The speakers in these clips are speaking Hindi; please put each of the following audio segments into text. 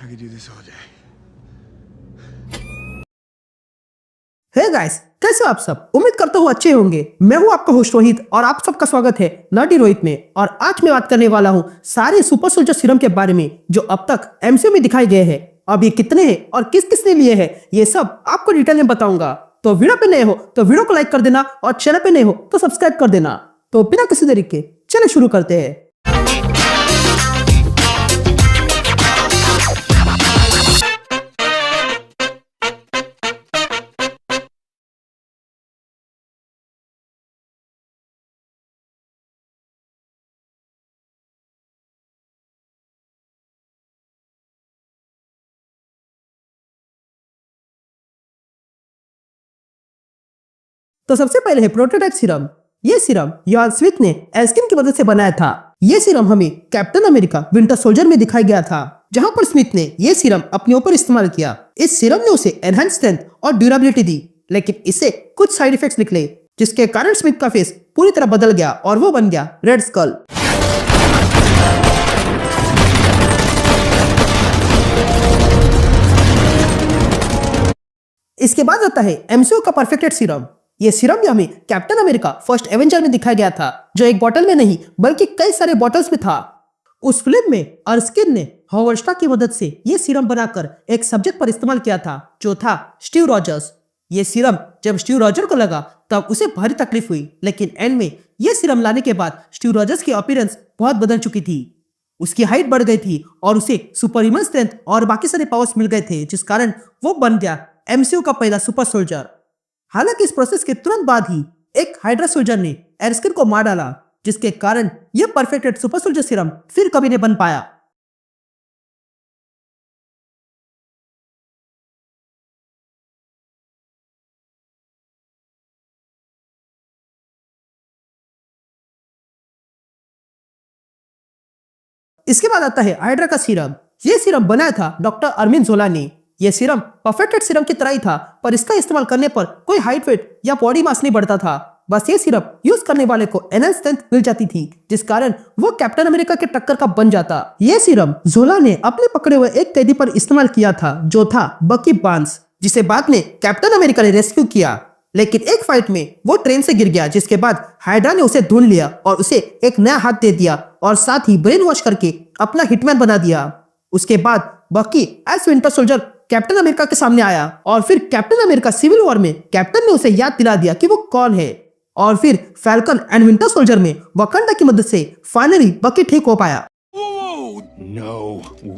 आगे धीरे से हो जाए। हे गाइस, कैसे हो आप सब? उम्मीद करता हूँ अच्छे होंगे। मैं हूँ आपका होस्ट रोहित और आप सबका स्वागत है नर्डी रोहित में। और आज मैं बात करने वाला हूँ सारे सुपर सोल्जर सीरम के बारे में जो अब तक एमसीयू में दिखाए गए हैं। अब ये कितने हैं और किस किसने लिए हैं, ये सब आपको डिटेल में बताऊंगा। तो वीडियो पे नए हो तो वीडियो को लाइक कर देना और चैनल पे नए हो तो सब्सक्राइब कर देना। तो बिना किसी देरी के चलिए शुरू करते हैं। तो सबसे पहले है प्रोटोटाइप सीरम। ये सीरम योहान स्मिथ ने एल्स्किन की मदद से बनाया था। ये सीरम हमें कैप्टन अमेरिका विंटर सोल्जर में दिखाया गया था, जहां पर स्मिथ ने ये सीरम अपने ऊपर इस्तेमाल किया। इस सीरम ने उसे एनहांस स्ट्रेंथ और ड्यूरेबिलिटी दी, लेकिन इससे कुछ साइड इफेक्ट्स निकले, जिसके कारण स्मिथ का फेस पूरी तरह बदल गया और वो बन गया रेड स्कल। इसके बाद आता है एमसीयू का परफेक्टेड सीरम। ये सीरम भी हमें कैप्टन अमेरिका फर्स्ट एवेंजर में दिखाया गया था, जो एक बोतल में नहीं बल्कि कई सारे बॉटल्स में था। उस फिल्म में अर्स्किन ने हॉवर्ड स्टार्क की मदद से ये सीरम बनाकर एक सब्जेक्ट पर इस्तेमाल किया था, जो था स्टीव रॉजर्स। ये सीरम जब स्टीव रॉजर को लगा तब उसे भारी तकलीफ हुई, लेकिन एंड में ये सीरम लाने के बाद स्टीव रॉजर्स की अपीयरेंस बहुत बदल चुकी थी। उसकी हाइट बढ़ गई थी और उसे सुपर ह्यूमन स्ट्रेंथ और बाकी सारे पावर्स मिल गए थे, जिस कारण वो बन गया एमसीयू का पहला सुपर सोल्जर। हालांकि इस प्रोसेस के तुरंत बाद ही एक हाइड्रा सोल्जर ने एर्स्किन को मार डाला, जिसके कारण यह परफेक्टेड सुपर सोल्जर सीरम फिर कभी नहीं बन पाया। इसके बाद आता है हाइड्रा का सीरम। ये सीरम बनाया था डॉक्टर अरविंद जोला ने। यह सीरम परफेक्टेड सीरम की तरह ही था, पर इसका इस्तेमाल करने पर कोई हाइट वेट या बॉडी मास नहीं बढ़ता था। बस ये सीरम यूज करने वाले को एनहांस स्ट्रेंथ मिल जाती थी, जिस कारण वो कैप्टन अमेरिका के टक्कर का बन जाता। ये सीरम जोला ने अपने पकड़े हुए एक कैदी पर इस्तेमाल किया था, जो था बकी बार्न्स, जिसे बाद में कैप्टन अमेरिका ने रेस्क्यू किया। लेकिन एक फाइट में वो ट्रेन से गिर गया, जिसके बाद हाइड्रा ने उसे ढूंढ लिया और उसे एक नया हाथ दे दिया और साथ ही ब्रेन वॉश करके अपना हिटमैन बना दिया। उसके बाद Bucky as Winter Soldier Captain America के सामने आया और फिर कैप्टन अमेरिका सिविल वॉर में कैप्टन ने उसे याद दिला दिया कि वो कौन है। और फिर फैल्कन एंड विंटर सोल्जर में वकांडा की मदद से फाइनली बकी ठीक हो पाया। No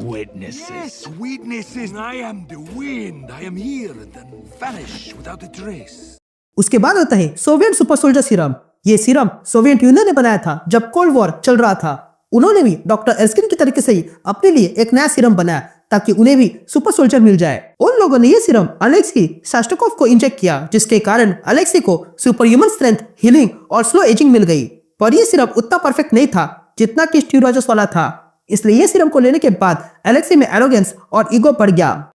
witnesses. Yes, witnesses. I am the wind. I am here and then vanish without a trace. उसके बाद आता है सोवियत सुपर सोल्जर सीरम। ये सीरम सोवियत यूनियन ने बनाया था जब कोल्ड वॉर चल रहा था। उन्होंने भी डॉक्टर एर्स्किन की तरीके से ही अपने लिए एक नया सीरम बनाया, ताकि उन्हें भी सुपर सोल्जर मिल जाए। उन लोगों ने ये सीरम अलेक्सी शास्टकोव को इंजेक्ट किया, जिसके कारण अलेक्सी को सुपर ह्यूमन स्ट्रेंथ, हीलिंग और स्लो एजिंग मिल गई। पर ये सीरम उतना परफेक्ट नहीं था जितना कि स्टीव रॉजर्स वाला था, इसलिए ये सीरम को लेने के बाद अलेक्सी में एरोगेंस और ईगो बढ़ गया।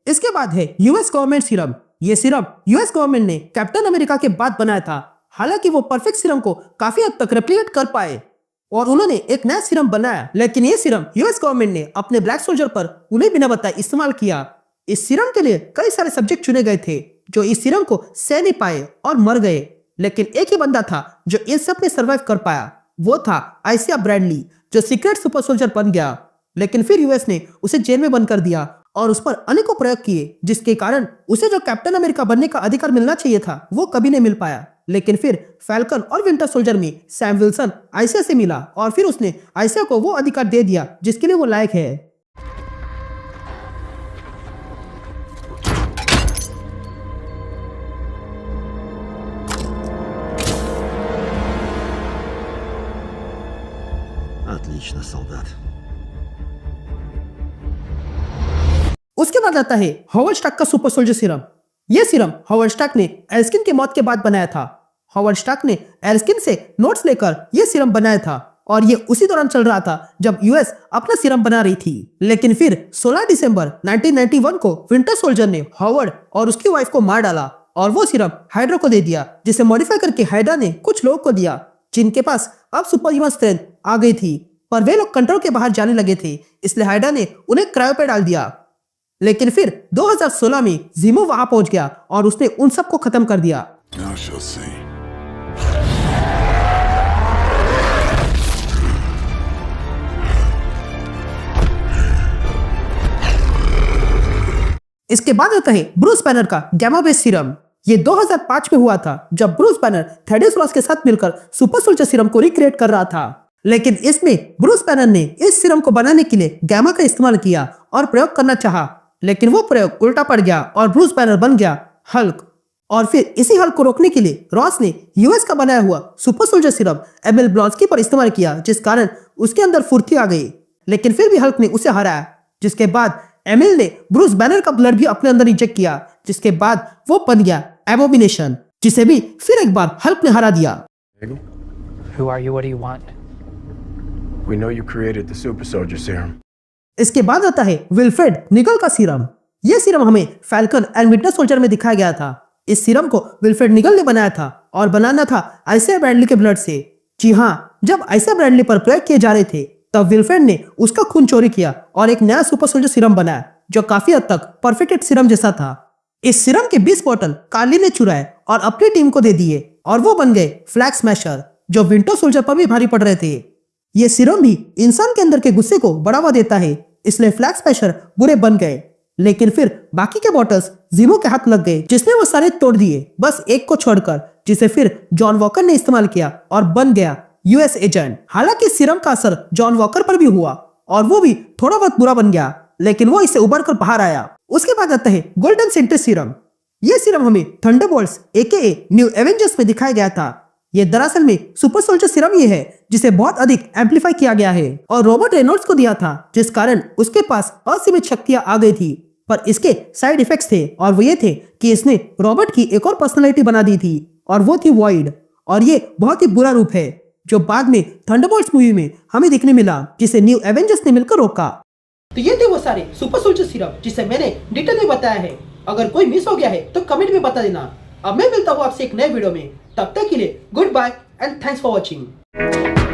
इसके बाद है यूएस गवर्नमेंट सीरम। ये सीरम यूएस गवर्नमेंट ने कैप्टन अमेरिका के बाद बनाया था। हालांकि वो परफेक्ट सीरम को काफी हद तक रेप्लिकेट कर पाए और उन्होंने एक नया सीरम बनाया, लेकिन ये सीरम यूएस गवर्नमेंट ने अपने ब्लैक सोल्जर पर उन्हें बिना बताए इस्तेमाल किया। इस सीरम के लिए कई सारे सब्जेक्ट चुने गए थे जो इस सीरम को सह नहीं पाए और मर गए, लेकिन एक ही बंदा था जो इन सब में सर्वाइव कर पाया। वो था आइसिया ब्रैडली, जो सीक्रेट सुपर सोल्जर बन गया। लेकिन फिर यूएस ने उसे जेल में बंद कर दिया और उस पर अनेकों प्रयोग किए, जिसके कारण उसे जो कैप्टन अमेरिका बनने का अधिकार मिलना चाहिए था वो कभी नहीं मिल पाया। लेकिन फिर फैल्कन और विंटर सोल्जर में सैम विल्सन आइसिया से मिला और फिर उसने आइसिया को वो अधिकार दे दिया जिसके लिए वो लायक है। Отлично, солдат. उसके बाद आता है हॉवर्ड स्टार्क का सुपर सोल्जर सीरम। यह सीरम हॉवर्ड स्टार्क ने एर्स्किन की मौत के बाद बनाया था। हॉवर्ड स्टार्क ने एर्स्किन से नोट्स लेकर यह सीरम बनाया था और ये उसी दौरान चल रहा था जब यूएस अपना सीरम बना रही थी। लेकिन फिर 16 दिसंबर 1991 को विंटर सोल्जर ने हॉवर्ड और उसकी वाइफ को मार डाला और वो सिरम हाइड्रा को दे दिया, जिसे मॉडिफाई करके हाइड्रा ने कुछ लोगों को दिया जिनके पास अब सुपर ह्यूमन स्ट्रेंथ आ गई थी, पर वे लोग कंट्रोल के बाहर जाने लगे थे, इसलिए हाइड्रा ने उन्हें क्रायो पे डाल दिया। लेकिन फिर 2016 में जीमो वहां पहुंच गया और उसने उन सबको खत्म कर दिया। Now she'll see. इसके बाद आता है ब्रूस बैनर का गैमा बेस सीरम। ये 2005 में हुआ था जब ब्रूस बैनर थेडियस रॉस के साथ मिलकर सुपर सोल्जर सीरम को रिक्रिएट कर रहा था। लेकिन इसमें ब्रूस बैनर ने इस सीरम को बनाने के लिए गैमा का इस्तेमाल किया और प्रयोग करना चाहा, लेकिन वो प्रयोग उल्टा पड़ गया और ब्रूस बैनर बन गया हल्क। और फिर इसी हल्क को रोकने के लिए रॉस ने यूएस का बनाया हुआ सुपर सोल्जर सीरम एमिल ब्लॉन्स्की पर इस्तेमाल किया, जिस कारण उसके अंदर फुर्ती आ गई। लेकिन फिर भी हल्क ने उसे हराया, जिसके बाद एमिल ने ब्रूस बैनर का ब्लड भी अपने अंदर इंजेक्ट किया, जिसके बाद वो बन गया एबोमिनेशन, जिसे भी फिर एक बार हल्क ने हरा दिया। Who are you? What do you want? We know you created the super soldier serum. इसके बाद आता है विल्फ्रेड निगल का सीरम। यह सीरम हमें फैल्कन एंड विंटर सोल्जर में दिखाया गया था। इस सीरम को विल्फ्रेड निगल ने बनाया था और बनाना था आइसा ब्रैडली के ब्लड से। जी हाँ, जब आइसा ब्रैडली पर प्रयोग किए जा रहे थे तब विल्फ्रेड ने उसका खून चोरी किया और एक नया सुपर सोल्जर सीरम बनाया जो काफी हद तक परफेक्टेड सीरम जैसा था। इस सीरम के 20 बोतल कार्ली ने चुराए और अपनी टीम को दे दिए और वो बन गए फ्लैग स्मैशर, जो विंटर सोल्जर पर भी भारी पड़ रहे थे। ये सीरम भी इंसान के अंदर के गुस्से को बढ़ावा देता है, इसलिए फ्लैग स्मैशर बुरे बन गए। लेकिन फिर बाकी के बॉटल्स जीमो के हाथ लग गए, जिसने वो सारे तोड़ दिए बस एक को छोड़कर, जिसे फिर जॉन वॉकर ने इस्तेमाल किया और बन गया यूएस एजेंट। हालांकि सीरम का असर जॉन वॉकर पर भी हुआ और वो भी थोड़ा बहुत बुरा बन गया, लेकिन वो इससे उबर कर बाहर आया। उसके बाद आता है गोल्डन सेंटर सीरम। ये सीरम हमें थंडरबोल्ट्स एकेए न्यू एवेंजर्स में दिखाया गया था। ये दरअसल में सुपर सोल्जर सीरम ये है जिसे बहुत अधिक एम्पलीफाई किया गया है और रॉबर्ट रेनॉल्ड्स को दिया था, जिस कारण उसके पास असीमित शक्तियां आ गई थी। पर इसके साइड इफेक्ट्स थे और वो ये थे कि इसने रॉबर्ट की एक और पर्सनालिटी बना दी थी और वो थी वॉइड, और ये बहुत ही बुरा रूप है जो बाद में थंडरबोल्ट्स मूवी में हमें दिखने मिला, जिसे न्यू एवेंजर्स ने मिलकर रोका। तो ये थे वो सारे सुपर सोल्जर सीरम जिसे मैंने डिटेल में बताया है। अगर कोई मिस हो गया है तो कमेंट में बता देना। अब मैं मिलता हूँ आपसे एक नए वीडियो में, तब तक के लिए good bye and thanks for watching.